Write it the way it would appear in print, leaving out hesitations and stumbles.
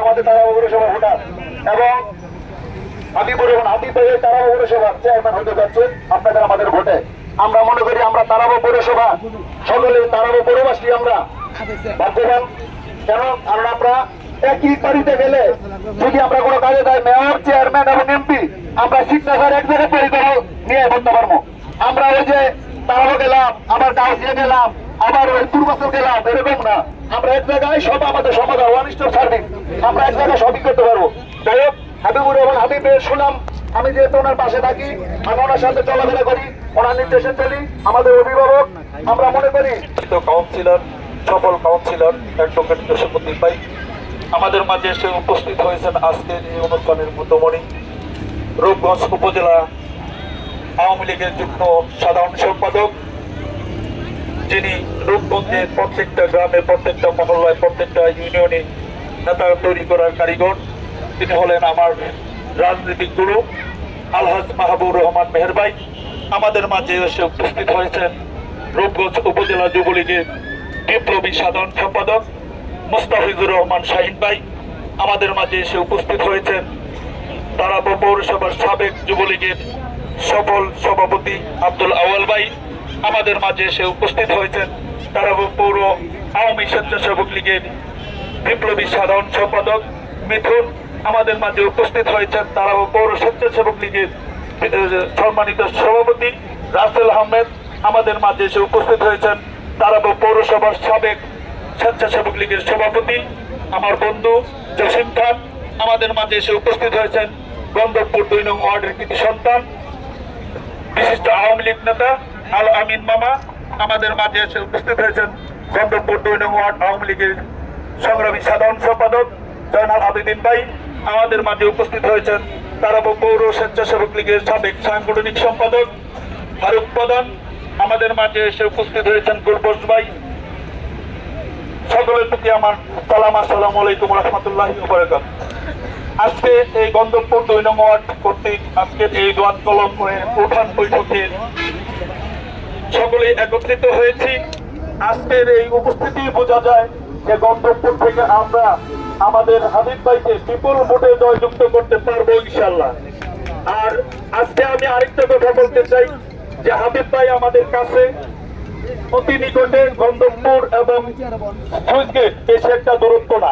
আমাদের তারা পৌরসভা ভোটার এবং হাবিবুর রহমান হাবিব ভাই তারা পৌরসভার চেয়ারম্যান হতে যাচ্ছে আপনাদের আমাদের ভোটে। আমরা মনে করি আমরা তারাবো পৌরসভা সকলে তারাবো পৌরবাসী আমরা ভাগ্যবান। কেন? কারণ আমরা একই বাড়িতে গেলে যদি আমরা কোনো কাজে যাই মেয়র চেয়ারম্যান এবং এমপি আমরা সিগনেচার এক জায়গায় তৈরি করে নিয়ে করতে পারবো। আমরা ওই যে তারাবো গেলাম আবার গাউসিয়া গেলাম আবার ওই পূর্বাচল গেলাম এরকম না, আমরা এক জায়গায় সব আমাদের সমাধান ওয়ান স্টপ সার্ভিস আমরা এক জায়গায় সবই করতে পারবো। যাই হোক হাবিবুর রহমান হাবিবের শুনলাম, আমি যেহেতু ওনার পাশে থাকি আমি ওনার সাথে চলাফেরা করি, ওনার নির্দেশে চলি, আমাদের অভিভাবক আমরা মনে করি কাউন্সিলর সফল কাউন্সিলর অ্যাডভোকেট জসিমউদ্দিন ভাই আমাদের মাঝে এসে উপস্থিত হয়েছেন আজকের এই অনুষ্ঠানের মধ্যমণি রূপগঞ্জ উপজেলা আওয়ামী লীগের যুগ্ম সাধারণ সম্পাদক, যিনি রূপগঞ্জের প্রত্যেকটা গ্রামে প্রত্যেকটা মহল্লায় প্রত্যেকটা ইউনিয়নে নেতা তৈরি করার কারিগর, তিনি হলেন আমার রাজনৈতিক গুরু আলহাজ মাহবুবুর রহমান মেহের ভাই। আমাদের মাঝে এসে উপস্থিত হয়েছেন রূপগঞ্জ উপজেলা যুবলীগের বিপ্লবী সাধারণ সম্পাদক মুস্তাফিজুর রহমান শাহিন ভাই। আমাদের মাঝে এসে উপস্থিত হয়েছেন তারাবো পৌরসভার সাবেক যুবলীগের সফল সভাপতি আব্দুল আওয়াল ভাই। আমাদের মাঝে এসে উপস্থিত হয়েছেন তারাবো পৌর আওয়ামী স্বেচ্ছাসেবক লীগের বিপ্লবী সাধারণ সম্পাদক মিথুন। আমাদের মাঝে উপস্থিত হয়েছেন তারাবো পৌর স্বেচ্ছাসেবক লীগের সম্মানিত সভাপতি রাসেল আহমেদ। আমাদের মাঝে এসে উপস্থিত হয়েছেন তারাবো পৌরসভার সাবেক স্বেচ্ছাসেবক লীগের সভাপতি আমার বন্ধু জসিম খান। আমাদের মাঝে এসে উপস্থিত হয়েছেন গন্ধবপুর 2 নং ওয়ার্ডের কৃতি সন্তান বিশিষ্ট আওয়ামী লীগ নেতা আল আমিন মামা। আমাদের মাঝে এসে উপস্থিত হয়েছেন গন্ধবপুর 2 নং ওয়ার্ড আওয়ামী লীগের সংগ্রামী সাধারণ সম্পাদক জয়নাল আবেদিন ভাই। আমাদের মাঝে উপস্থিত হয়েছেন তারাবো পৌর স্বেচ্ছাসেবক লীগের সাবেক সাংগঠনিক সম্পাদক ফারুক প্রধান। আমাদের মাঝে এসে উপস্থিত হয়েছেন গুলবস ভাই। সকলের প্রতি আমার সালাম, আসসালামু আলাইকুম রহমতুল্লাহি ওয়া বারাকাতুহু। আজকে এই গন্ধবপুর 2 নং ওয়ার্ড কর্তৃক আজকের এই দোয়াত কলম করে প্রধান বৈঠকে সকলে একত্রিত হয়েছি। আজকের এই উপস্থিতি বোঝা যায় যে গন্ধবপুর থেকে আমরা আমাদের হাবিব ভাইকে বিপুল ভোটে জয়যুক্ত করতে পারবো ইনশাআল্লাহ। আর আজকে আমি আরেকটা কথা বলতে চাই যে হাবিব ভাই আমাদের কাছে অতি নিকটে গন্ধবপুর এবং সুইচ গেট বেশি একটা দূরত্ব না।